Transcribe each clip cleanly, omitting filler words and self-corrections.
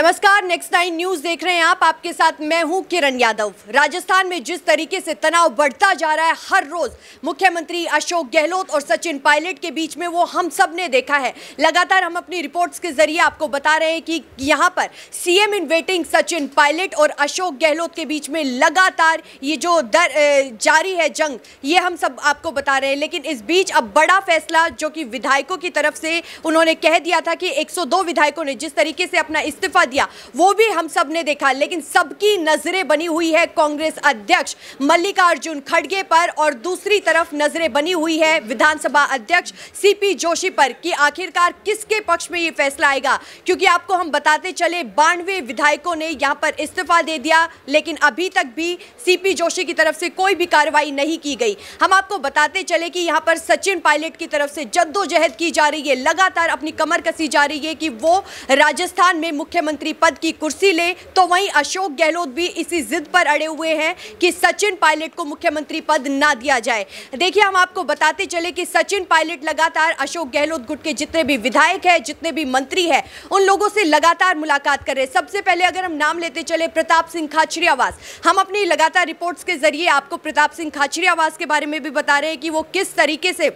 नमस्कार, next 9 news देख रहे हैं आप। आपके साथ मैं हूं किरण यादव। राजस्थान में जिस तरीके से तनाव बढ़ता जा रहा है हर रोज मुख्यमंत्री अशोक गहलोत और सचिन पायलट के बीच में, वो हम सब ने देखा है। लगातार हम अपनी रिपोर्ट्स के जरिए आपको बता रहे हैं कि यहां पर CM in waiting Sachin Pilot और अशोक गहलोत के बीच में लगातार ये जो जारी है जंग, ये हम सब आपको बता रहे हैं। लेकिन इस बीच अब बड़ा फैसला जो कि विधायकों की तरफ से उन्होंने कह दिया था कि 102 विधायकों ने जिस तरीके से अपना इस्तीफा दिया वो भी हम सब ने देखा। लेकिन सबकी नजरें बनी हुई है कांग्रेस अध्यक्ष मल्लिकार्जुन खड़गे पर और दूसरी तरफ नजरें बनी हुई है विधानसभा अध्यक्ष सीपी जोशी पर कि आखिरकार किसके पक्ष में ये फैसला आएगा। क्योंकि आपको हम बताते चले 92 विधायकों ने यहां पर इस्तीफा दे दिया, लेकिन अभी तक भी सीपी जोशी की तरफ से कोई भी कार्रवाई नहीं की गई। हम आपको बताते चले कि यहां पर सचिन पायलट की तरफ से जद्दोजहद की जा रही है, लगातार अपनी कमर कसी जा रही है कि वो राजस्थान में मुख्यमंत्री पद की कुर्सी ले। तो वहीं अशोक गहलोत भी इसी जिद पर अड़े हुए हैं कि सचिन पायलट को मुख्यमंत्री पद ना दिया जाए। देखिए, हम आपको बताते चले कि सचिन पायलट लगातार अशोक गहलोत गुट के जितने भी विधायक हैं, जितने भी मंत्री हैं, उन लोगों से लगातार मुलाकात कर रहे हैं। सबसे पहले अगर हम नाम लेते चले प्रताप सिंह खाचरियावास, हम अपनी लगातार रिपोर्ट्स के जरिए आपको प्रताप सिंह खाचरियावास के बारे में भी बता रहे हैं कि वो किस तरीके से,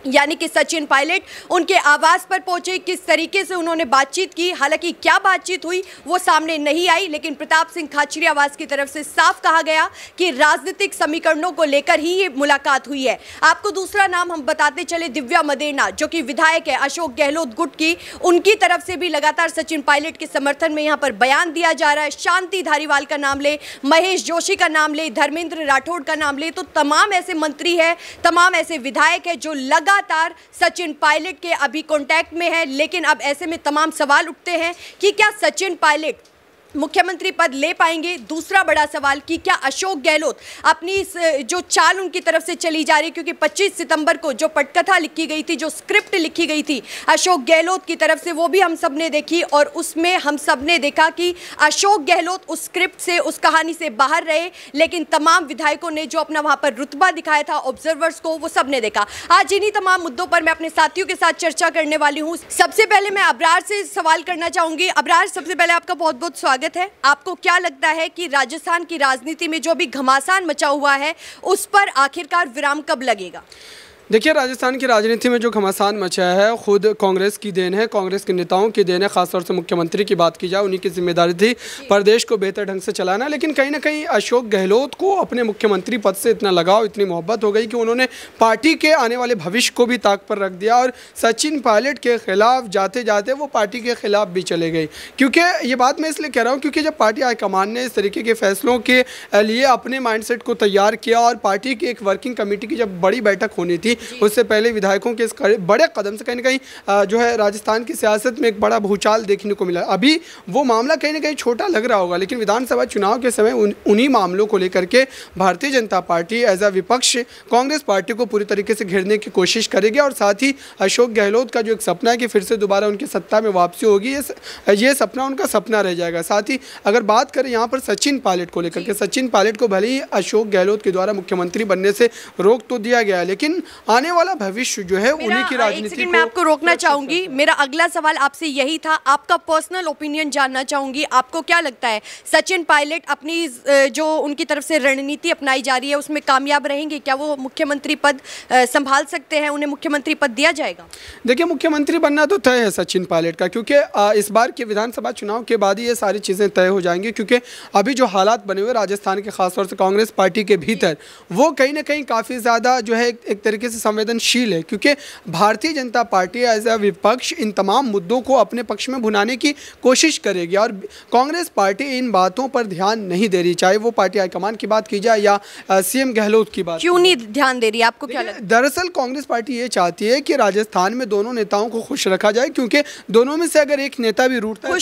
यानी कि सचिन पायलट उनके आवास पर पहुंचे, किस तरीके से उन्होंने बातचीत की। हालांकि क्या बातचीत हुई वो सामने नहीं आई, लेकिन प्रताप सिंह खाचरियावास की तरफ से साफ कहा गया कि राजनीतिक समीकरणों को लेकर ही ये मुलाकात हुई है। आपको दूसरा नाम हम बताते चले दिव्या मदेना, जो कि विधायक है अशोक गहलोत गुट की, उनकी तरफ से भी लगातार सचिन पायलट के समर्थन में यहाँ पर बयान दिया जा रहा है। शांति धारीवाल का नाम ले, महेश जोशी का नाम ले, धर्मेंद्र राठौड़ का नाम ले, तो तमाम ऐसे मंत्री हैं, तमाम ऐसे विधायक हैं जो लगातार सचिन पायलट के अभी कांटेक्ट में है। लेकिन अब ऐसे में तमाम सवाल उठते हैं कि क्या सचिन पायलट मुख्यमंत्री पद ले पाएंगे। दूसरा बड़ा सवाल कि क्या अशोक गहलोत अपनी जो चाल उनकी तरफ से चली जा रही, क्योंकि 25 सितंबर को जो पटकथा लिखी गई थी, जो स्क्रिप्ट लिखी गई थी अशोक गहलोत की तरफ से, वो भी हम सब ने देखी और उसमें हम सब ने देखा कि अशोक गहलोत उस स्क्रिप्ट से, उस कहानी से बाहर रहे। लेकिन तमाम विधायकों ने जो अपना वहां पर रुतबा दिखाया था ऑब्जर्वर्स को, वो सब ने देखा। आज इन्हीं तमाम मुद्दों पर मैं अपने साथियों के साथ चर्चा करने वाली हूँ। सबसे पहले मैं अबरार से सवाल करना चाहूंगी। अबरार, सबसे पहले आपका बहुत बहुत स्वागत है। आपको क्या लगता है कि राजस्थान की राजनीति में जो भी घमासान मचा हुआ है उस पर आखिरकार विराम कब लगेगा? देखिए, राजस्थान की राजनीति में जो घमासान मचा है खुद कांग्रेस की देन है, कांग्रेस के नेताओं की देन है। खासतौर से मुख्यमंत्री की बात की जाए, उन्हीं की जिम्मेदारी थी प्रदेश को बेहतर ढंग से चलाना। लेकिन कहीं ना कहीं अशोक गहलोत को अपने मुख्यमंत्री पद से इतना लगाव, इतनी मोहब्बत हो गई कि उन्होंने पार्टी के आने वाले भविष्य को भी ताक पर रख दिया और सचिन पायलट के खिलाफ जाते जाते वो पार्टी के खिलाफ भी चले गए। क्योंकि ये बात मैं इसलिए कह रहा हूँ क्योंकि जब पार्टी हाईकमान ने इस तरीके के फैसलों के लिए अपने माइंडसेट को तैयार किया और पार्टी की एक वर्किंग कमेटी की जब बड़ी बैठक होनी थी, उससे पहले विधायकों के इस बड़े कदम से कहीं ना कहीं जो है राजस्थान की सियासत में एक बड़ा भूचाल देखने को मिला। अभी वो मामला कहीं ना कहीं छोटा लग रहा होगा, लेकिन विधानसभा चुनाव के समय उन्हीं मामलों को लेकर के Bharatiya Janata party as a विपक्ष कांग्रेस पार्टी को पूरी तरीके से घेरने की कोशिश करेगी। और साथ ही अशोक गहलोत का जो एक सपना है कि फिर से दोबारा उनकी सत्ता में वापसी होगी, ये सपना उनका सपना रह जाएगा। साथ ही अगर बात करें यहाँ पर सचिन पायलट को लेकर के, सचिन पायलट को भले ही अशोक गहलोत के द्वारा मुख्यमंत्री बनने से रोक तो दिया गया है, लेकिन आने वाला भविष्य जो है उन्हीं की राजनीति को, मैं आपको रोकना चाहूंगी। मेरा अगला सवाल आपसे यही था, आपका पर्सनल ओपिनियन जानना चाहूंगी। आपको क्या लगता है सचिन पायलट अपनी जो उनकी तरफ से रणनीति अपनाई जा रही है उसमें कामयाब रहेंगे? क्या वो मुख्यमंत्री पद संभाल सकते हैं? उन्हें मुख्यमंत्री पद दिया जाएगा? देखिए, मुख्यमंत्री बनना तो तय है सचिन पायलट का, क्योंकि इस बार के विधानसभा चुनाव के बाद ही ये सारी चीज़ें तय हो जाएंगी। क्योंकि अभी जो हालात बने हुए राजस्थान के, खासतौर से कांग्रेस पार्टी के भीतर, वो कहीं ना कहीं काफ़ी ज़्यादा जो है एक तरीके से संवेदनशील है। क्योंकि Bharatiya Janata party as a विपक्ष इन तमाम मुद्दों को अपने पक्ष में भुनाने की कोशिश करेगी और कांग्रेस पार्टी इन बातों पर ध्यान नहीं दे रही, चाहे वो पार्टी हाईकमान की बात की जाए या सीएम गहलोत की बात। क्यों नहीं ध्यान दे रही, आपको क्या लगता है? दरअसल कांग्रेस पार्टी ये चाहती है कि राजस्थान में दोनों नेताओं को खुश रखा जाए, क्योंकि दोनों में से अगर एक नेता भी रूठता है,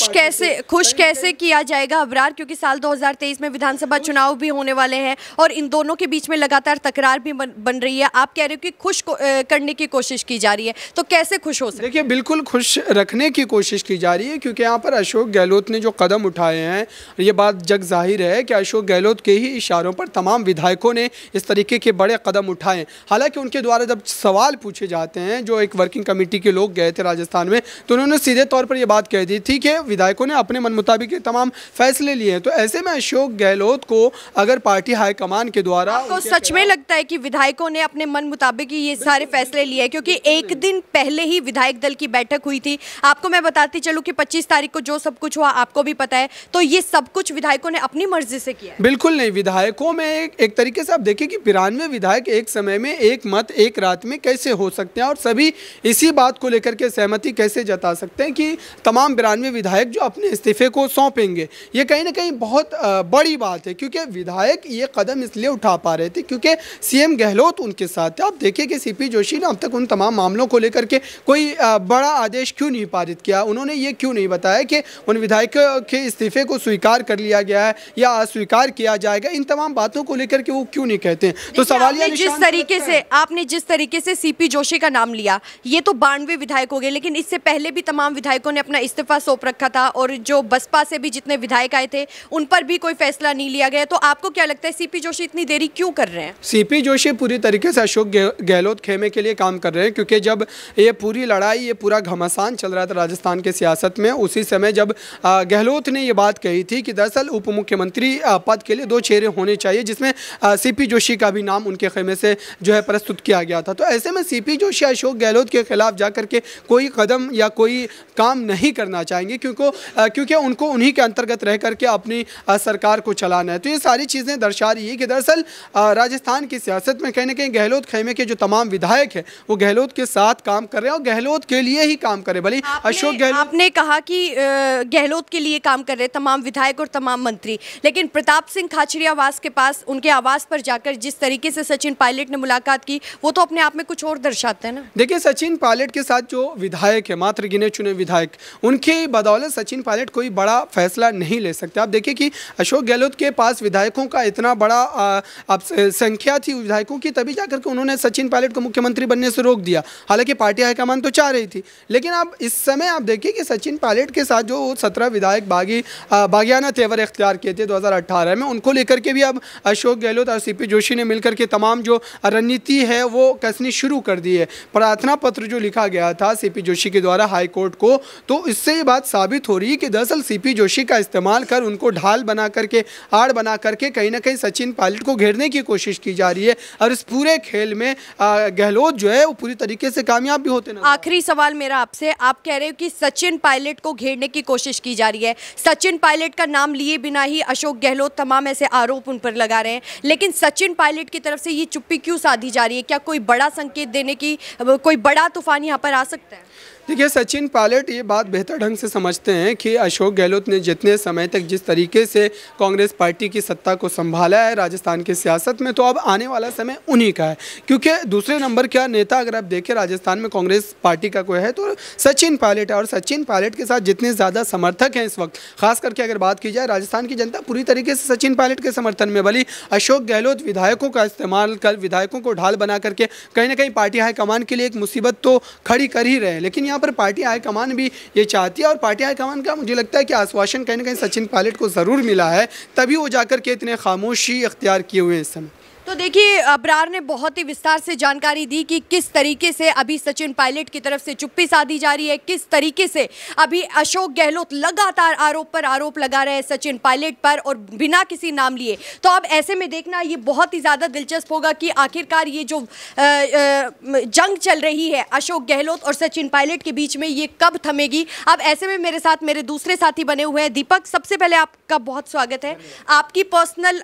खुश कैसे किया जाएगा अबरार? क्योंकि साल 2023 में विधानसभा चुनाव भी होने वाले हैं और इन दोनों के बीच में लगातार तकरार भी बन रही है। आप कह रहे हो कि करने की कोशिश की जा रही है, तो कैसे खुश हो सकते? देखिए, बिल्कुल खुश रखने की कोशिश की जा रही है, क्योंकि यहाँ पर अशोक गहलोत ने जो कदम उठाए हैं, ये बात जग जाहिर है कि अशोक गहलोत के ही इशारों पर तमाम विधायकों ने इस तरीके के बड़े कदम उठाए। हालांकि उनके द्वारा जब सवाल पूछे जाते हैं, जो एक वर्किंग कमेटी के लोग गए थे राजस्थान में, तो उन्होंने सीधे तौर पर यह बात कह दी थी कि विधायकों ने अपने मन मुताबिक तमाम फैसले लिए हैं। तो ऐसे में अशोक गहलोत को अगर पार्टी हाईकमान के द्वारा, आपको सच में लगता है कि विधायकों ने अपने मन मुताबिक ही ये सारे फैसले लिए हैं? क्योंकि एक दिन पहले ही विधायक दल की बैठक हुई थी। आपको मैं बताती चलूं कि 25 तारीख को जो सब कुछ हुआ आपको भी पता है, तो ये सब कुछ विधायकों ने अपनी मर्जी से किया है? बिल्कुल नहीं। विधायकों में एक तरीके से आप देखिए कि 92 विधायक एक समय में एक मत एक रात में कैसे हो सकते हैं, और सभी इसी बात को लेकर के सहमति कैसे जता सकते हैं कि तमाम 92 विधायक जो अपने इस्तीफे को सौंपेंगे। ये कहीं ना कहीं बहुत बड़ी बात है, क्योंकि विधायक ये कदम इसलिए उठा पा रहे थे क्योंकि सीएम गहलोत उनके साथ थे। आप देखिए कि सीपी जोशी ने अब तक उन तमाम मामलों को लेकर के कोई बड़ा आदेश क्यों नहीं पारित किया। उन्होंने ये क्यों नहीं बताया कि उन विधायकों के इस्तीफे को स्वीकार कर लिया गया है या अस्वीकार किया जाएगा। इन तमाम बातों को लेकर के वो क्यों नहीं कहते हैं? तो सवाल ये, आपने जिस तरीके से सीपी जोशी का नाम लिया, ये तो 92 विधायक हो गए, लेकिन इससे पहले भी तमाम विधायकों ने अपना इस्तीफा सौंप रखा था, और जो बसपा से भी जितने विधायक आए थे उन पर भी कोई फैसला नहीं लिया गया। तो आपको क्या लगता है सीपी जोशी इतनी देरी क्यों कर रहे हैं? सीपी जोशी पूरी तरीके से अशोक गहलोत खेमे के लिए काम कर रहे हैं, क्योंकि जब ये पूरी लड़ाई, ये पूरा घमासान चल रहा था राजस्थान के सियासत में, उसी समय जब गहलोत ने ये बात कही थी कि दरअसल उप मुख्यमंत्री पद के लिए 2 चेहरे होने चाहिए, जिसमें सीपी जोशी का भी नाम उनके खेमे से जो है प्रस्तुत किया गया था। तो ऐसे में सीपी जोशी अशोक गहलोत के खिलाफ जाकर के कोई कदम या कोई काम नहीं करना चाहेंगे, क्योंकि उनको उन्हीं के अंतर्गत रह करके अपनी सरकार को चलाना है। तो ये सारी चीज़ें दर्शा रही है कि दरअसल राजस्थान की सियासत में कहीं ना कहीं गहलोत खेमे के जो तमाम विधायक हैं वो गहलोत के साथ काम कर रहे हैं और गहलोत के लिए ही काम कर रहे हैं। भले अशोक गहलोत, आपने कहा कि गहलोत के लिए काम कर रहे तमाम विधायक और तमाम मंत्री, लेकिन प्रताप सिंह खाचरियावास के पास उनके आवास पर जाकर जिस तरीके से सचिन पायलट ने मुलाकात की, वो तो अपने आप में कुछ और दर्शाते हैं ना। देखिए, सचिन पायलट के साथ जो विधायक है, मात्र गिने चुने विधायक, उनके बदौलत सचिन पायलट कोई बड़ा फैसला नहीं ले सकते। आप देखिए कि अशोक गहलोत के पास विधायकों का इतना बड़ा संख्या थी विधायकों की, तभी जाकर के उन्होंने सचिन पायलट को मुख्यमंत्री बनने से रोक दिया। हालांकि पार्टी हाईकमान तो चाह रही थी, लेकिन अब इस समय आप देखिए कि सचिन पायलट के साथ जो 17 विधायक बागियाना तेवर इख्तियार किए थे 2018 में, उनको लेकर के भी अब अशोक गहलोत और सीपी जोशी ने मिलकर के तमाम जो रणनीति है वो कसनी शुरू कर दी है। प्रार्थना पत्र जो लिखा गया था सीपी जोशी के द्वारा हाई कोर्ट को, तो इससे ये बात साबित हो रही है कि दरअसल सीपी जोशी का इस्तेमाल कर उनको ढाल बना करके, आड़ बना करके कहीं ना कहीं सचिन पायलट को घेरने की कोशिश की जा रही है, और इस पूरे खेल में गहलोत जो है वो पूरी तरीके से कामयाब भी होते नजर। आखिरी सवाल मेरा आपसे, आप कह रहे हो कि सचिन पायलट को घेरने की कोशिश की जा रही है, सचिन पायलट का नाम लिए बिना ही अशोक गहलोत तमाम ऐसे आरोप उन पर लगा रहे हैं, लेकिन सचिन पायलट की तरफ से ये चुप्पी क्यों साधी जा रही है? क्या कोई बड़ा संकेत देने की, कोई बड़ा तूफान यहाँ पर आ सकता है? देखिए, सचिन पायलट ये बात बेहतर ढंग से समझते हैं कि अशोक गहलोत ने जितने समय तक जिस तरीके से कांग्रेस पार्टी की सत्ता को संभाला है राजस्थान की सियासत में, तो अब आने वाला समय उन्हीं का है, क्योंकि दूसरे नंबर का नेता अगर आप देखें राजस्थान में कांग्रेस पार्टी का कोई है तो सचिन पायलट है। और सचिन पायलट के साथ जितने ज़्यादा समर्थक हैं इस वक्त, खास करके अगर बात की जाए, राजस्थान की जनता पूरी तरीके से सचिन पायलट के समर्थन में। भले अशोक गहलोत विधायकों का इस्तेमाल कर, विधायकों को ढाल बना करके कहीं ना कहीं पार्टी हाईकमान के लिए एक मुसीबत तो खड़ी कर ही रहे हैं, लेकिन यहाँ पर पार्टी हाईकमान भी ये चाहती है, और पार्टी हाईकमान का मुझे लगता है कि आश्वासन कहीं ना कहीं सचिन पायलट को ज़रूर मिला है, तभी वो जाकर के इतने खामोशी इख्तियार किए हुए हैं इस समय। तो देखिए, अबरार ने बहुत ही विस्तार से जानकारी दी कि किस तरीके से अभी सचिन पायलट की तरफ से चुप्पी साधी जा रही है, किस तरीके से अभी अशोक गहलोत लगातार आरोप पर आरोप लगा रहे हैं सचिन पायलट पर, और बिना किसी नाम लिए। तो अब ऐसे में देखना ये बहुत ही ज़्यादा दिलचस्प होगा कि आखिरकार ये जो जंग चल रही है अशोक गहलोत और सचिन पायलट के बीच में, ये कब थमेगी। अब ऐसे में मेरे साथ मेरे दूसरे साथी बने हुए हैं। दीपक, सबसे पहले आपका बहुत स्वागत है। आपकी पर्सनल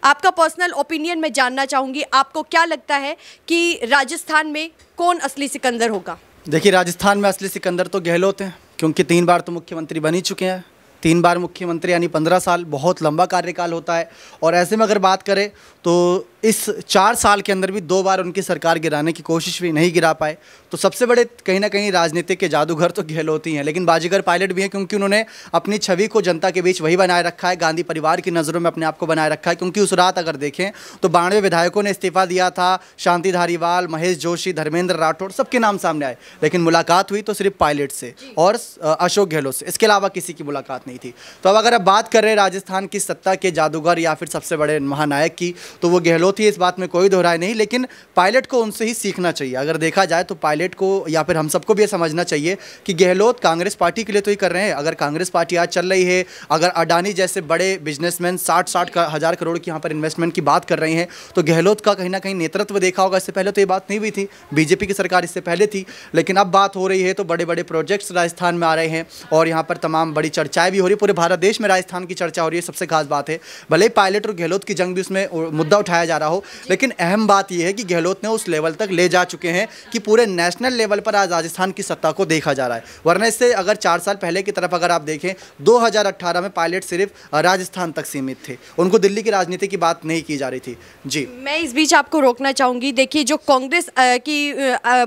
आपका पर्सनल ओपिनियन मैं जानना चाहूंगी, आपको क्या लगता है कि राजस्थान में कौन असली सिकंदर होगा? देखिए, राजस्थान में असली सिकंदर तो गहलोत हैं, क्योंकि 3 बार तो मुख्यमंत्री बन ही चुके हैं। 3 बार मुख्यमंत्री यानी 15 साल बहुत लंबा कार्यकाल होता है, और ऐसे में अगर बात करें तो इस 4 साल के अंदर भी 2 बार उनकी सरकार गिराने की कोशिश भी नहीं गिरा पाए। तो सबसे बड़े कहीं ना कहीं राजनीतिक के जादूगर तो गहलोत ही हैं, लेकिन बाजीगर पायलट भी हैं, क्योंकि उन्होंने अपनी छवि को जनता के बीच वही बनाए रखा है, गांधी परिवार की नज़रों में अपने आप को बनाए रखा है। क्योंकि उस रात अगर देखें तो 92 विधायकों ने इस्तीफा दिया था, शांति धारीवाल, महेश जोशी, धर्मेंद्र राठौड़, सबके नाम सामने आए, लेकिन मुलाकात हुई तो सिर्फ पायलट से और अशोक गहलोत से, इसके अलावा किसी की मुलाकात नहीं थी। तो अब अगर आप बात कर रहे हैं राजस्थान की सत्ता के जादूगर या फिर सबसे बड़े महानायक की, तो वो गहलोत ही, इस बात में कोई दोहराए नहीं। लेकिन पायलट को उनसे ही सीखना चाहिए। अगर देखा जाए तो पायलट को या फिर हम सबको भी ये समझना चाहिए कि गहलोत कांग्रेस पार्टी के लिए तो ही कर रहे हैं। अगर कांग्रेस पार्टी आज चल रही है, अगर अडानी जैसे बड़े बिजनेसमैन 60 हज़ार करोड़ की यहाँ पर इन्वेस्टमेंट की बात कर रहे हैं, तो गहलोत का कहीं ना कहीं नेतृत्व देखा होगा। इससे पहले तो ये बात नहीं हुई थी, बीजेपी की सरकार इससे पहले थी, लेकिन अब बात हो रही है तो बड़े बड़े प्रोजेक्ट्स राजस्थान में आ रहे हैं और यहाँ पर तमाम बड़ी चर्चाएं भी हो रही है। पूरे भारत देश में राजस्थान की चर्चा हो रही है, सबसे खास बात है। भले ही पायलट और गहलोत की जंग भी उसमें मुद्दा उठाया जा रहा हो, लेकिन अहम बात यह है कि गहलोत ने उस लेवल तक ले जा चुके हैं कि पूरे नेशनल लेवल पर आज राजस्थान की सत्ता को देखा जा रहा है। वरना इससे अगर 4 साल पहले की तरफ अगर आप देखें, 2018 में पायलट सिर्फ राजस्थान तक सीमित थे, उनको दिल्ली की राजनीति की बात नहीं की जा रही थी। जी, मैं इस बीच आपको रोकना चाहूंगी। देखिए, जो कांग्रेस की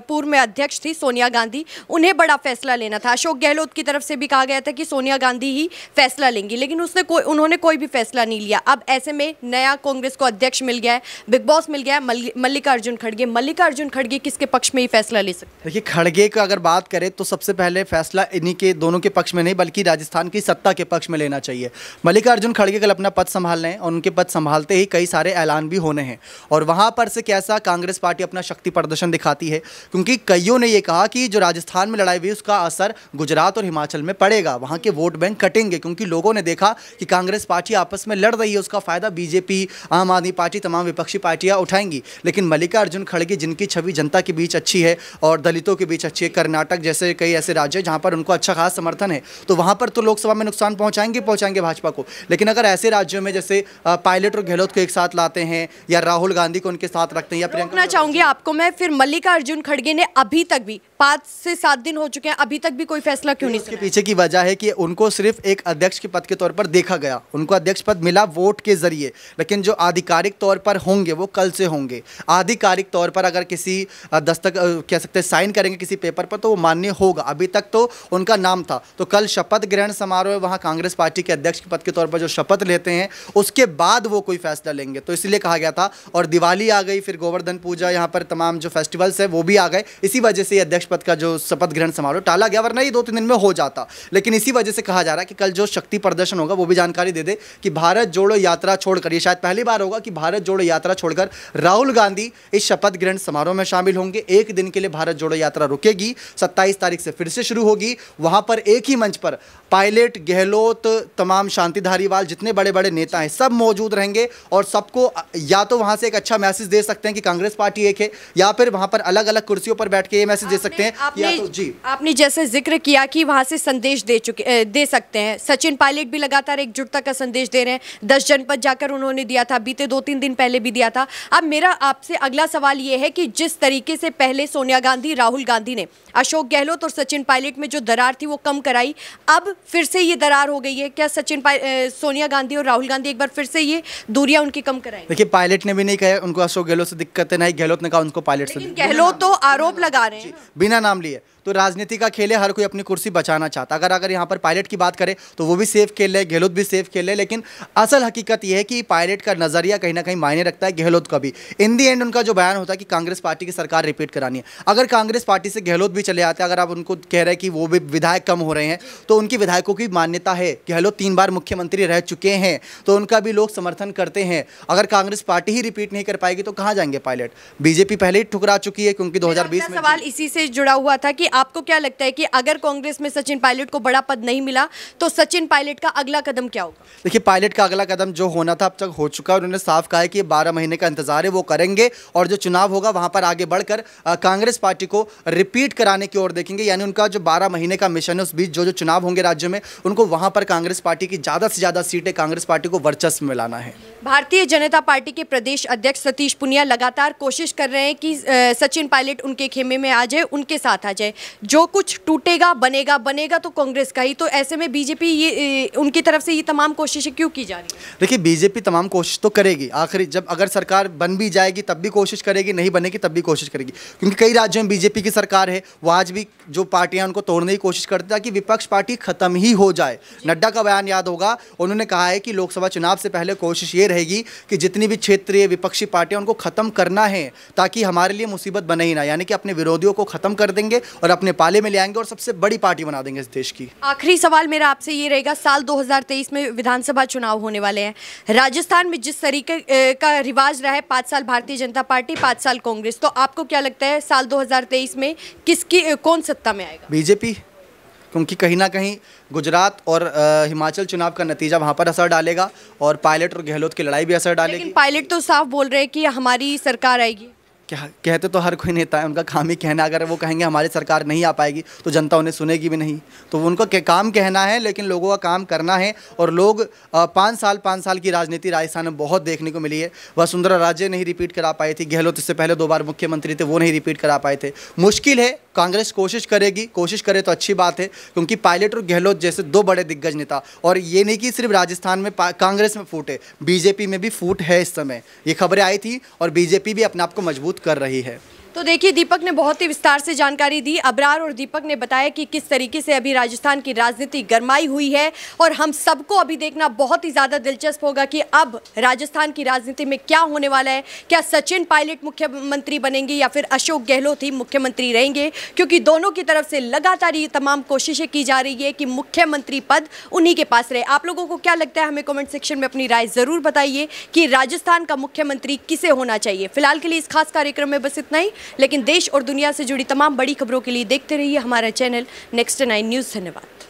पूर्व में अध्यक्ष थी सोनिया गांधी, उन्हें बड़ा फैसला लेना था। अशोक गहलोत की तरफ से भी कहा गया था कि सोनिया गांधी ही फैसला लेंगी, लेकिन उन्होंने कोई भी फैसला नहीं लिया। अब ऐसे में नया कांग्रेस को अध्यक्ष मिल गया है, बिग बॉस मिल गया है, मल्लिकार्जुन खड़गे। मल्लिकार्जुन खड़गे किसके पक्ष में ही फैसला ले सकते हैं? देखिए, खड़गे का अगर बात करें तो सबसे पहले फैसला इन्हीं के दोनों के पक्ष में नहीं, बल्कि राजस्थान की सत्ता के पक्ष में लेना चाहिए। मल्लिकार्जुन खड़गे कल अपना पद संभाल रहे हैं और उनके पद संभालते ही कई सारे ऐलान भी होने हैं, और वहां पर से कैसा कांग्रेस पार्टी अपना शक्ति प्रदर्शन दिखाती है। क्योंकि कईयों ने यह कहा कि जो राजस्थान में लड़ाई हुई उसका असर गुजरात और हिमाचल में पड़ेगा, वहां के वोट बैंक कटेंगे, क्योंकि लोगों ने देखा कि कांग्रेस पार्टी आपस में लड़ रही है, उसका फायदा बीजेपी, आम आदमी पार्टी, तमाम विपक्षी पार्टियां उठाएंगी। लेकिन मल्लिकार्जुन खड़गे, जिनकी छवि जनता के बीच अच्छी है और दलितों के बीच अच्छी है, कर्नाटक जैसे कई ऐसे राज्य जहां पर उनको अच्छा खास समर्थन है, तो वहां पर तो लोकसभा में नुकसान पहुंचाएंगे भाजपा को। लेकिन अगर ऐसे राज्यों में जैसे पायलट और गहलोत को एक साथ लाते हैं या राहुल गांधी को उनके साथ रखते हैं या रोकना चाहूंगी आपको मैं, फिर मल्लिकार्जुन खड़गे ने अभी तक भी 5 से 7 दिन हो चुके हैं, अभी तक भी कोई फैसला क्यों नहीं? इसके पीछे की वजह है कि उनको सिर्फ एक अध्यक्ष के पद के तौर पर देखा गया, उनको अध्यक्ष पद मिला वोट के जरिए, लेकिन जो आधिकारिक तौर पर होंगे वो कल से होंगे। आधिकारिक तौर पर अगर किसी कह सकते हैं साइन करेंगे किसी पेपर पर तो वो मान्य होगा। अभी तक तो उनका नाम था, तो कल शपथ ग्रहण समारोह वहाँ कांग्रेस पार्टी के अध्यक्ष के पद के तौर पर जो शपथ लेते हैं उसके बाद वो कोई फैसला लेंगे, तो इसलिए कहा गया था। और दिवाली आ गई, फिर गोवर्धन पूजा, यहाँ पर तमाम जो फेस्टिवल्स है वो भी आ गए, इसी वजह से अध्यक्ष पद का जो शपथ ग्रहण समारोह टाला गया, वरना ये 2-3 दिन में हो जाता। लेकिन इसी वजह से कहा जा रहा है कि कल जो शक्ति प्रदर्शन होगा वो भी जानकारी दे दे कि भारत जोड़ो यात्रा छोड़कर, ये शायद पहली बार होगा कि भारत जोड़ो यात्रा छोड़कर राहुल गांधी इस शपथ ग्रहण समारोह में शामिल होंगे। एक दिन के लिए भारत जोड़ो यात्रा रुकेगी, 27 तारीख से फिर से शुरू होगी। वहां पर एक ही मंच पर पायलट, गहलोत, तमाम शांति धारीवाल, जितने बड़े बड़े नेता हैं सब मौजूद रहेंगे और सबको या तो वहां से एक अच्छा मैसेज दे सकते हैं कि कांग्रेस पार्टी एक है, या फिर वहां पर अलग अलग कुर्सियों पर बैठ के ये मैसेज दे सकते हैं। आपने जैसे जिक्र किया कि वहां से संदेश दे सकते हैं, सचिन पायलट भी लगातार एकजुटता का संदेश दे रहे हैं। 10 जनपद जाकर उन्होंने दिया था, बीते 2-3 दिन पहले भी दिया था। अब मेरा आपसे अगला सवाल ये है कि जिस तरीके से पहले सोनिया गांधी, राहुल गांधी ने अशोक गहलोत और सचिन पायलट में जो दरार थी वो कम कराई, अब फिर से ये दरार हो गई है, क्या सोनिया गांधी और राहुल गांधी एक बार फिर से ये दूरियां उनकी कम कराएंगे? देखिए, पायलट ने भी नहीं कहा उनको अशोक गहलोत से दिक्कत है, नहीं गहलोत ने कहा उनको पायलट से। गहलोत तो आरोप लगा रहे हैं बिना नाम लिए। तो राजनीति का खेल है, हर कोई अपनी कुर्सी बचाना चाहता। अगर यहाँ पर पायलट की बात करें तो वो भी सेफ खेल है, गहलोत भी सेफ खेल है, लेकिन असल हकीकत ये है कि पायलट का नजरिया कहीं ना कहीं मायने रखता है, गहलोत का भी। इन दी एंड उनका जो बयान होता है कि कांग्रेस पार्टी की सरकार रिपीट करानी है। अगर कांग्रेस पार्टी से गहलोत भी चले आते हैं, अगर आप उनको कह रहे हैं कि वो भी विधायक कम हो रहे हैं, तो उनकी विधायकों की मान्यता है, गहलोत 3 बार मुख्यमंत्री रह चुके हैं, तो उनका भी लोग समर्थन करते हैं। अगर कांग्रेस पार्टी ही रिपीट नहीं कर पाएगी तो कहाँ जाएंगे पायलट? बीजेपी पहले ही ठुकरा चुकी है, क्योंकि 2020 में सवाल इसी से जुड़ा हुआ था कि आपको क्या लगता है कि अगर कांग्रेस में सचिन पायलट को बड़ा पद नहीं मिला तो सचिन पायलट का अगला कदम क्या होगा? देखिए, पायलट का अगला कदम जो होना था अब तक हो चुका है। उन्होंने साफ कहा है कि 12 महीने का इंतजार है, वो करेंगे और जो चुनाव होगा वहां पर आगे बढ़कर कांग्रेस पार्टी को रिपीट कराने की ओर देखेंगे। यानी उनका जो 12 महीने का मिशन है, उस बीच जो चुनाव होंगे राज्य में, उनको वहां पर कांग्रेस पार्टी की ज़्यादा से ज़्यादा सीटें कांग्रेस पार्टी को वर्चस्व में लाना है। भारतीय जनता पार्टी के प्रदेश अध्यक्ष सतीश पुनिया लगातार कोशिश कर रहे हैं कि सचिन पायलट उनके खेमे में आ जाए, उनके साथ आ जाए। जो कुछ टूटेगा बनेगा तो कांग्रेस का ही। तो ऐसे में बीजेपी ये उनकी तरफ से ये तमाम कोशिशें क्यों की जा रही है? देखिए, बीजेपी तमाम कोशिश तो करेगी, आखिरी जब अगर सरकार बन भी जाएगी तब भी कोशिश करेगी, नहीं बनेगी तब भी कोशिश करेगी, क्योंकि कई राज्यों में बीजेपी की सरकार है। वो आज भी जो पार्टियां उनको तोड़ने की कोशिश करती है कि विपक्ष पार्टी खत्म ही हो जाए। नड्डा का बयान याद होगा, उन्होंने कहा है कि लोकसभा चुनाव से पहले कोशिश ये रहेगी कि जितनी भी क्षेत्रीय विपक्षी पार्टियां उनको खत्म करना है, ताकि हमारे लिए मुसीबत बने ही ना, यानी कि अपने विरोधियों को खत्म कर देंगे और अपने पाले में ले आएंगे और सबसे बड़ी पार्टी बना देंगे इस देश की। आखिरी सवाल मेरा आपसे ये रहेगा, साल 2023 में विधानसभा चुनाव होने वाले हैं। राजस्थान में जिस तरीके का रिवाज रहा है, 5 साल भारतीय जनता पार्टी, 5 साल कांग्रेस, तो आपको क्या लगता है साल 2023 में कौन सत्ता में आएगा? बीजेपी, क्योंकि कहीं ना कहीं गुजरात और हिमाचल चुनाव का नतीजा वहां पर असर डालेगा और पायलट और गहलोत की लड़ाई भी असर डालेगी। लेकिन पायलट तो साफ बोल रहे हैं कि हमारी सरकार आएगी। क्या कहते तो हर कोई नेता है, उनका काम ही कहना। अगर वो कहेंगे हमारी सरकार नहीं आ पाएगी तो जनता उन्हें सुनेगी भी नहीं। तो उनको काम कहना है, लेकिन लोगों का काम करना है। और लोग 5 साल की राजनीति राजस्थान में बहुत देखने को मिली है। वसुंधरा राजे नहीं रिपीट करा पाई थी, गहलोत इससे पहले 2 बार मुख्यमंत्री थे, वो नहीं रिपीट करा पाए थे। मुश्किल है, कांग्रेस कोशिश करेगी, कोशिश करे तो अच्छी बात है, क्योंकि पायलट और गहलोत जैसे 2 बड़े दिग्गज नेता, और ये नहीं कि सिर्फ राजस्थान में कांग्रेस में फूट है, बीजेपी में भी फूट है इस समय। ये खबरें आई थी और बीजेपी भी अपने आप को मजबूत कर रही है। तो देखिए, दीपक ने बहुत ही विस्तार से जानकारी दी। अबरार और दीपक ने बताया कि किस तरीके से अभी राजस्थान की राजनीति गरमाई हुई है, और हम सबको अभी देखना बहुत ही ज़्यादा दिलचस्प होगा कि अब राजस्थान की राजनीति में क्या होने वाला है। क्या सचिन पायलट मुख्यमंत्री बनेंगे या फिर अशोक गहलोत ही मुख्यमंत्री रहेंगे? क्योंकि दोनों की तरफ से लगातार ये तमाम कोशिशें की जा रही है कि मुख्यमंत्री पद उन्हीं के पास रहे। आप लोगों को क्या लगता है? हमें कमेंट सेक्शन में अपनी राय ज़रूर बताइए कि राजस्थान का मुख्यमंत्री किसे होना चाहिए। फिलहाल के लिए इस खास कार्यक्रम में बस इतना ही, लेकिन देश और दुनिया से जुड़ी तमाम बड़ी खबरों के लिए देखते रहिए हमारा चैनल नेक्स्ट 9 न्यूज़। धन्यवाद।